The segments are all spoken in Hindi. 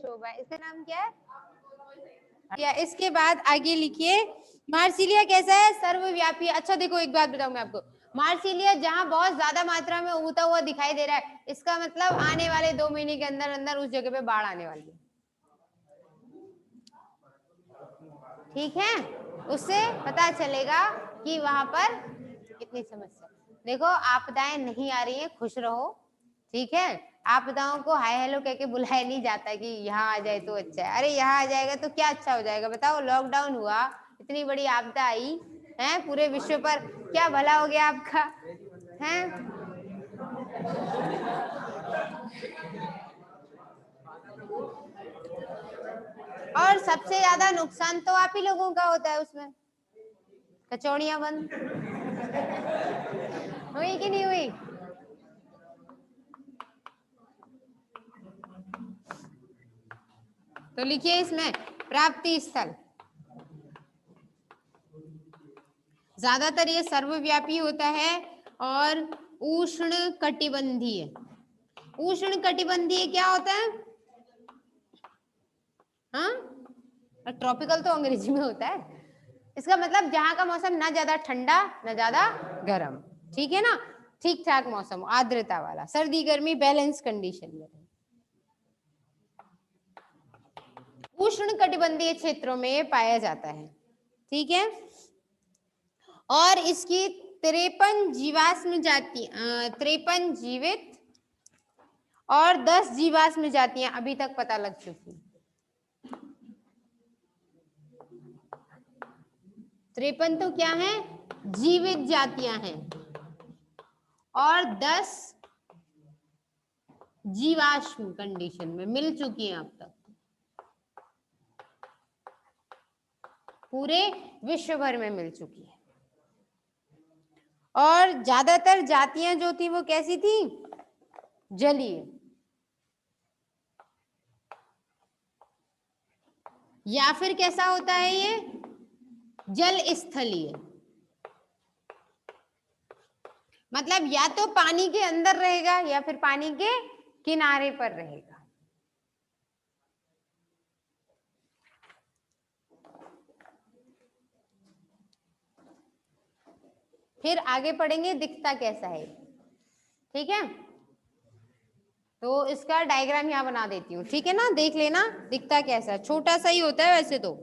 शोभा है, इसका नाम क्या है? या इसके बाद आगे लिखिए मार्सिलिया कैसा है? सर्वव्यापी। अच्छा देखो एक बात बताऊं मैं आपको, मार्सिलिया जहां बहुत ज्यादा मात्रा में उगता हुआ दिखाई दे रहा है, इसका मतलब आने वाले 2 महीने के अंदर अंदर उस जगह पे बाढ़ आने वाली है। ठीक है, उससे पता चलेगा कि वहां पर कितनी समस्या। देखो आपदाएं नहीं आ रही हैं, खुश रहो। ठीक है, आपदाओं को हाय हेलो कह के बुलाया नहीं जाता कि यहाँ आ जाए तो अच्छा है। अरे यहाँ आ जाएगा तो क्या अच्छा हो जाएगा बताओ? लॉकडाउन हुआ, इतनी बड़ी आपदा आई है पूरे विश्व पर, क्या भला हो गया आपका? है और सबसे ज्यादा नुकसान तो आप ही लोगों का होता है उसमें। कचौड़ियां बंद हुई कि नहीं हुई? तो लिखिए इसमें प्राप्ति स्थल, ज्यादातर ये सर्वव्यापी होता है और उष्ण कटिबंधीय। उष्ण कटिबंधीय क्या होता है? हाँ, ट्रॉपिकल तो अंग्रेजी में होता है। इसका मतलब जहां का मौसम ना ज्यादा ठंडा ना ज्यादा गर्म, ठीक है ना, ठीक ठाक मौसम, आर्द्रता वाला, सर्दी गर्मी बैलेंस कंडीशन में। उष्ण कटिबंधीय क्षेत्रों में पाया जाता है। ठीक है, और इसकी 53 जीवाश्म जाति 53 जीवित और 10 जीवाश्म जातियां अभी तक पता लग चुकी। 53 तो क्या है? जीवित जातियां हैं और 10 जीवाश्म कंडीशन में मिल चुकी हैं अब तक पूरे विश्व भर में मिल चुकी है। और ज्यादातर जातियां जो थी वो कैसी थी? जलीय या फिर कैसा होता है ये? जल स्थलीय। मतलब या तो पानी के अंदर रहेगा या फिर पानी के किनारे पर रहेगा। फिर आगे पढ़ेंगे दिखता कैसा है। ठीक है, तो इसका डायग्राम यहाँ बना देती हूँ, ठीक है ना, देख लेना दिखता कैसा है। छोटा सा ही होता है वैसे तो।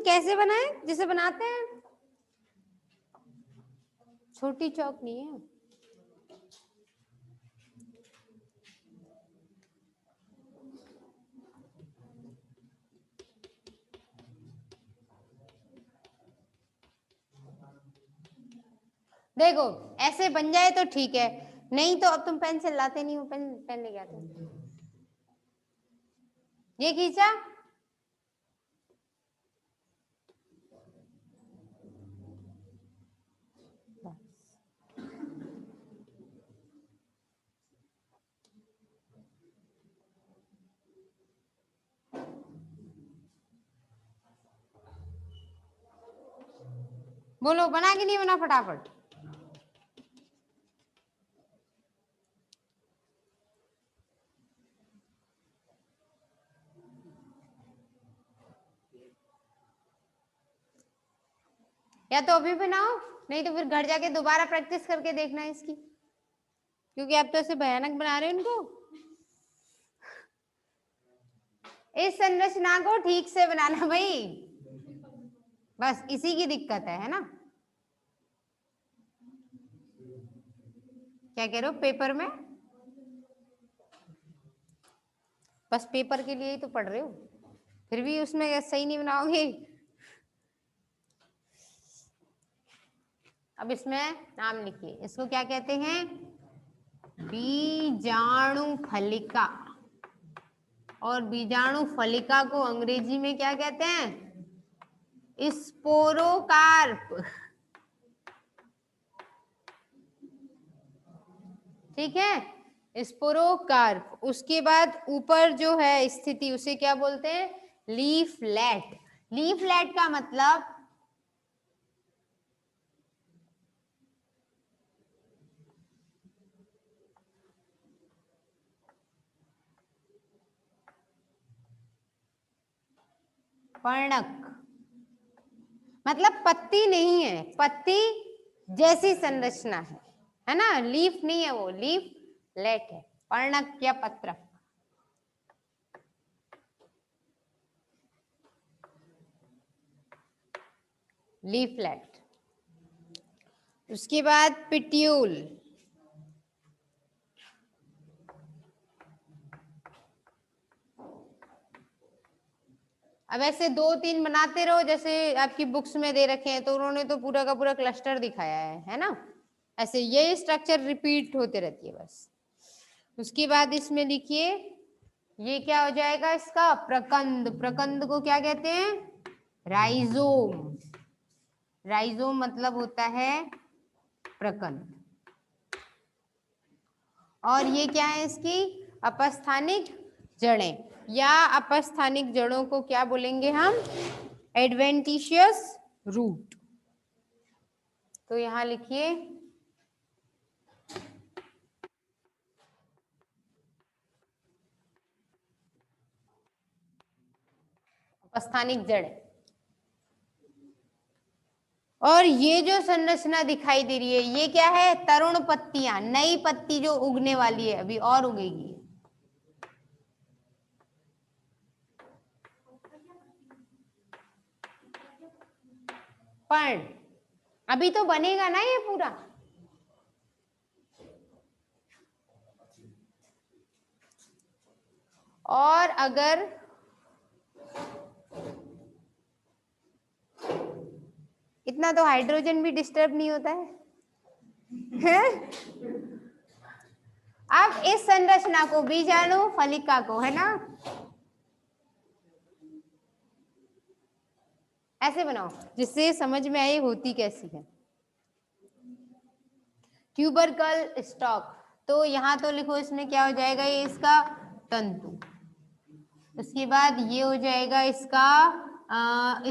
कैसे बनाए? जिसे बनाते हैं, छोटी चौक नहीं है। देखो ऐसे बन जाए तो ठीक है, नहीं तो अब तुम पेंसिल लाते नहीं हो, पेन पेन लेके आते हो। ये खींचा, बोलो बना कि नहीं बना फटाफट? या तो अभी बनाओ, नहीं तो फिर घर जाके दोबारा प्रैक्टिस करके देखना इसकी, क्योंकि आप तो ऐसे भयानक बना रहे हो इनको। इस संरचना को ठीक से बनाना भाई, बस इसी की दिक्कत है ना? क्या कह रहे हो पेपर में? बस पेपर के लिए ही तो पढ़ रहे हो, फिर भी उसमें सही नहीं बनाओगे। अब इसमें नाम लिखिए, इसको क्या कहते हैं? बीजाणु फलिका। और बीजाणु फलिका को अंग्रेजी में क्या कहते हैं? स्पोरोकार्प। ठीक है, स्पोरोकार्प। उसके बाद ऊपर जो है स्थिति उसे क्या बोलते हैं? लीफलेट। लीफलेट का मतलब पर्णक, मतलब पत्ती नहीं है, पत्ती जैसी संरचना है ना? लीफ नहीं है वो, लीफ लेट है, पर्णक या पत्रक। लीफलेट। उसके बाद पिट्यूल। अब ऐसे 2-3 बनाते रहो, जैसे आपकी बुक्स में दे रखे हैं, तो उन्होंने तो पूरा का पूरा क्लस्टर दिखाया है ना? ऐसे ये स्ट्रक्चर रिपीट होते रहती है बस। उसके बाद इसमें लिखिए, ये क्या हो जाएगा इसका? प्रकंद। प्रकंद को क्या कहते हैं? राइजोम। राइजोम मतलब होता है प्रकंद। और ये क्या है इसकी? अपस्थानिक जड़ें, या अपस्थानिक जड़ों को क्या बोलेंगे हम? Adventitious root. तो यहां लिखिए अपस्थानिक जड़। और ये जो संरचना दिखाई दे रही है ये क्या है? तरुण पत्तियां, नई पत्ती जो उगने वाली है, अभी और उगेगी। पर्ण, अभी तो बनेगा ना ये पूरा। और अगर इतना तो हाइड्रोजन भी डिस्टर्ब नहीं होता है? अब इस संरचना को, बीजाणु फलिका को, है ना, ऐसे बनाओ जिससे समझ में आए होती कैसी है। ट्यूबरकल स्टॉक, तो यहाँ तो लिखो इसमें क्या हो जाएगा? ये इसका तंतु। उसके बाद ये हो जाएगा इसका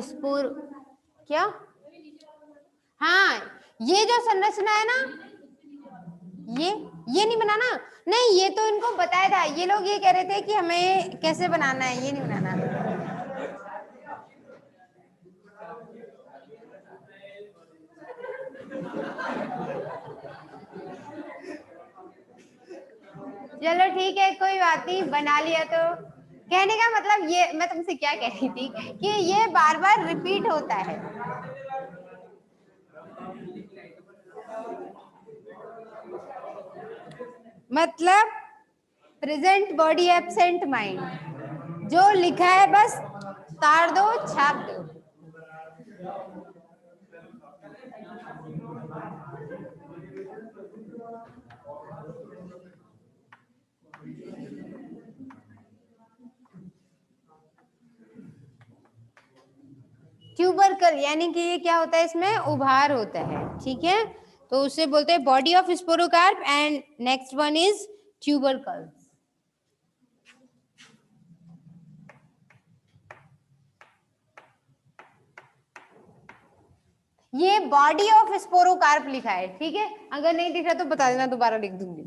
स्पोर। क्या? हाँ, ये जो संरचना है ना, ये नहीं बनाना। नहीं, ये तो इनको बताया था, ये लोग ये कह रहे थे कि हमें कैसे बनाना है, ये नहीं बनाना। चलो ठीक है, कोई बात नहीं, बना लिया तो। कहने का मतलब ये, मैं तुमसे क्या कह रही थी कि ये बार बार रिपीट होता है। मतलब प्रेजेंट बॉडी एब्सेंट माइंड, जो लिखा है बस तार दो, छाप दो। ट्यूबरकल यानी कि ये क्या होता है? इसमें उभार होता है, ठीक है? तो उसे बोलते हैं body of sporocarp, and next one is tubercle. ये बॉडी ऑफ स्पोरोकार्प लिखा है, ठीक है? अगर नहीं दिख रहा तो बता देना, दोबारा लिख दूंगी।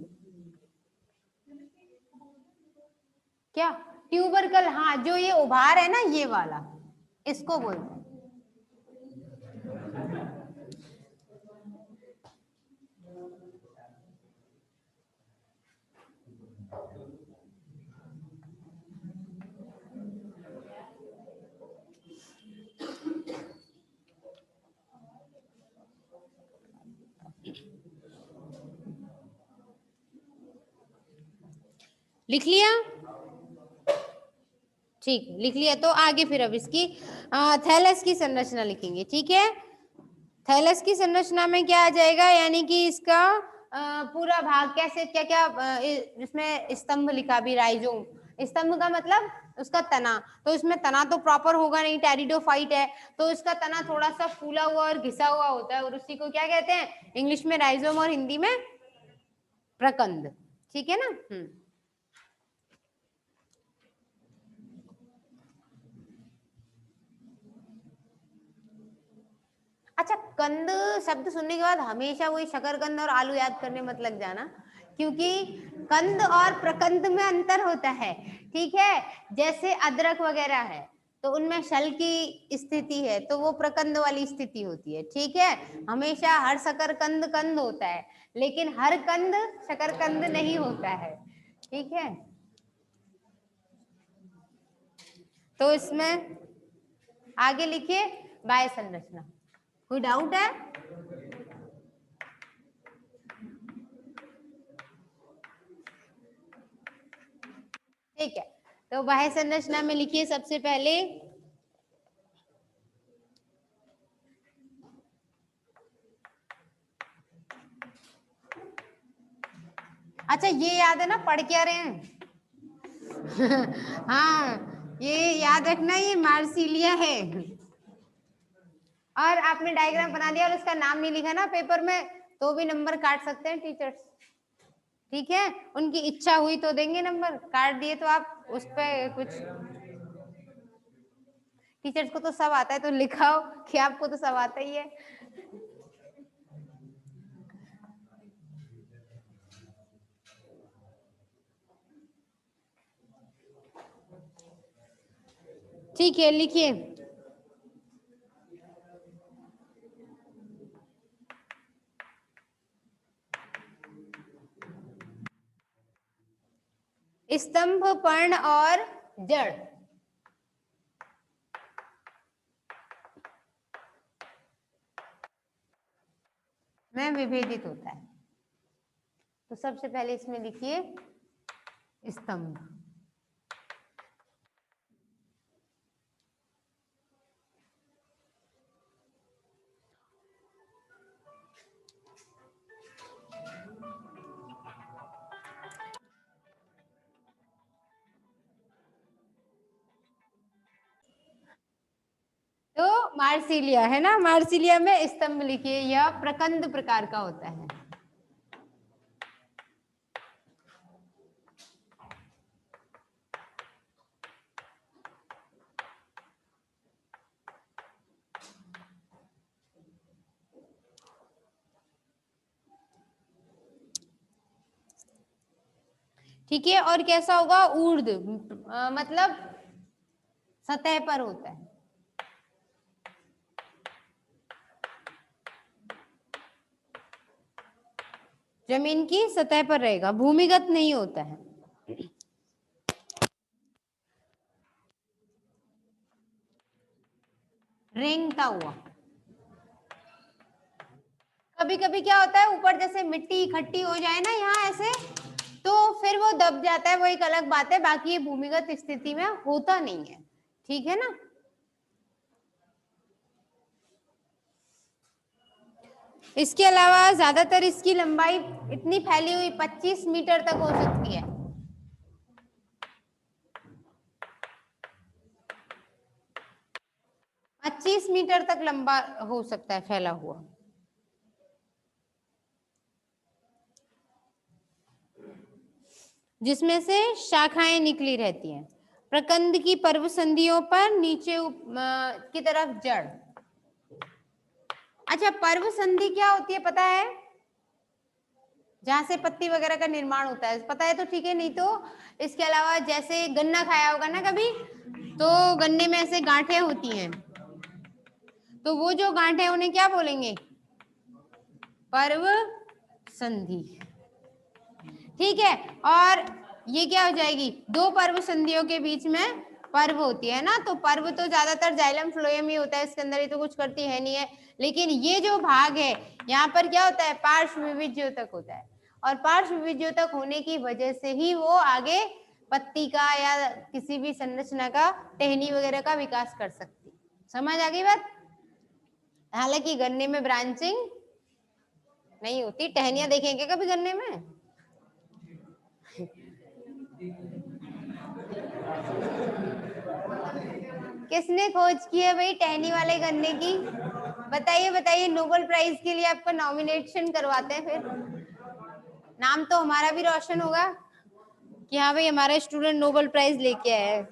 क्या? ट्यूबरकल, हाँ, जो ये उभार है ना, ये वाला, इसको बोलते हैं। लिख लिया? ठीक, लिख लिया। तो आगे फिर अब इसकी थैलस की संरचना लिखेंगे, ठीक है। थैलस की संरचना में क्या आ जाएगा, यानी कि इसका पूरा भाग कैसे, क्या क्या इसमें स्तंभ लिखा भी, राइजोम। स्तंभ का मतलब उसका तना, तो इसमें तना तो प्रॉपर होगा नहीं, टेरिडोफाइट है, तो इसका तना थोड़ा सा फूला हुआ और घिसा हुआ होता है, और उसी को क्या कहते हैं इंग्लिश में राइजोम और हिंदी में प्रकंद, ठीक है ना। अच्छा, कंद शब्द सुनने के बाद हमेशा वही शकरकंद और आलू याद करने मत लग जाना, क्योंकि कंद और प्रकंद में अंतर होता है, ठीक है। जैसे अदरक वगैरह है तो उनमें शल की स्थिति है, तो वो प्रकंद वाली स्थिति होती है, ठीक है। हमेशा हर शकरकंद कंद होता है, लेकिन हर कंद शकरकंद नहीं होता है, ठीक है। तो इसमें आगे लिखिए बाह्य संरचना। कोई डाउट है? ठीक है, तो बाह्य संरचना में लिखिए सबसे पहले अच्छा ये याद है ना, पढ़ क्या रहे हैं? हाँ, ये याद रखना, ये मार्सिलिया है। और आपने डायग्राम बना दिया और उसका नाम नहीं लिखा ना पेपर में, तो भी नंबर काट सकते हैं टीचर्स, ठीक है। उनकी इच्छा हुई तो देंगे नंबर, काट दिए तो आप उस पर कुछ, टीचर्स को तो सब आता है, तो लिखाओ कि आपको तो सब आता ही है। ठीक है, लिखिए स्तंभ, पर्ण और जड़ में विभेदित होता है। तो सबसे पहले इसमें लिखिए स्तंभ। तो मार्सिलिया है ना, मार्सिलिया में स्तंभ लिखिए, यह प्रकंद प्रकार का होता है। ठीक है, और कैसा होगा, ऊर्ध्व मतलब सतह पर होता है, जमीन की सतह पर रहेगा, भूमिगत नहीं होता है। रेंगता हुआ, कभी कभी क्या होता है ऊपर जैसे मिट्टी इकट्ठी हो जाए ना यहाँ ऐसे, तो फिर वो दब जाता है, वो एक अलग बात है, बाकी ये भूमिगत स्थिति में होता नहीं है, ठीक है ना। इसके अलावा ज्यादातर इसकी लंबाई इतनी फैली हुई 25 मीटर तक हो सकती है। 25 मीटर तक लंबा हो सकता है फैला हुआ। जिसमें से शाखाएं निकली रहती हैं। प्रकंद की पर्व संधियों पर नीचे की तरफ जड़। अच्छा, पर्व संधि क्या होती है पता है? जहां से पत्ती वगैरह का निर्माण होता है, पता है तो ठीक है, नहीं तो इसके अलावा जैसे गन्ना खाया होगा ना कभी, तो गन्ने में ऐसे गांठें होती हैं, तो वो जो गांठें उन्हें क्या बोलेंगे? पर्व संधि, ठीक है। और ये क्या हो जाएगी, दो पर्व संधियों के बीच में पर्व होती है ना, तो पर्व तो ज्यादातर जाइलम फ्लोएम ही होता है, इसके अंदर ये तो कुछ करती है नहीं है, लेकिन ये जो भाग है यहाँ पर क्या होता है, पार्श्व विविध्य तक होता है, और पार्श्व विद्योतक होने की वजह से ही वो आगे पत्ती का या किसी भी संरचना का, टहनी वगैरह का विकास कर सकती। समझ आ गई बात? हालांकि गन्ने में ब्रांचिंग नहीं होती। टहनियां देखेंगे कभी गन्ने में? किसने खोज की है भाई टहनी वाले गन्ने की? बताइए बताइए, नोबेल प्राइज के लिए आपका नॉमिनेशन करवाते हैं, फिर नाम तो हमारा भी रोशन होगा कि हाँ भाई हमारा स्टूडेंट नोबेल प्राइज लेके आया है।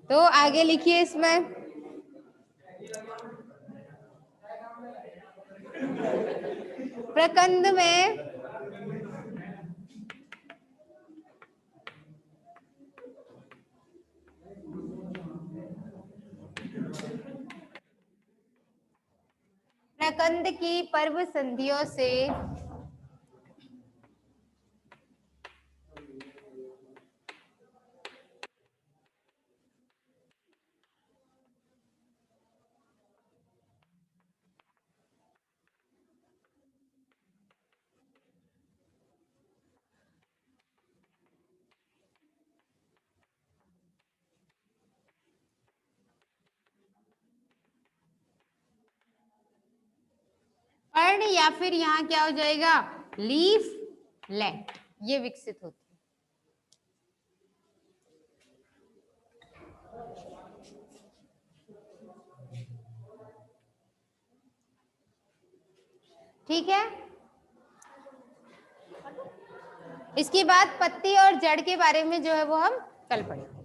तो आगे लिखिए इसमें, प्रकंद में प्रकंद की पर्व संधियों से पर्ण या फिर यहाँ क्या हो जाएगा, लीफ लेट, ये विकसित होती है। ठीक है, इसके बाद पत्ती और जड़ के बारे में जो है वो हम कल पढ़ेंगे।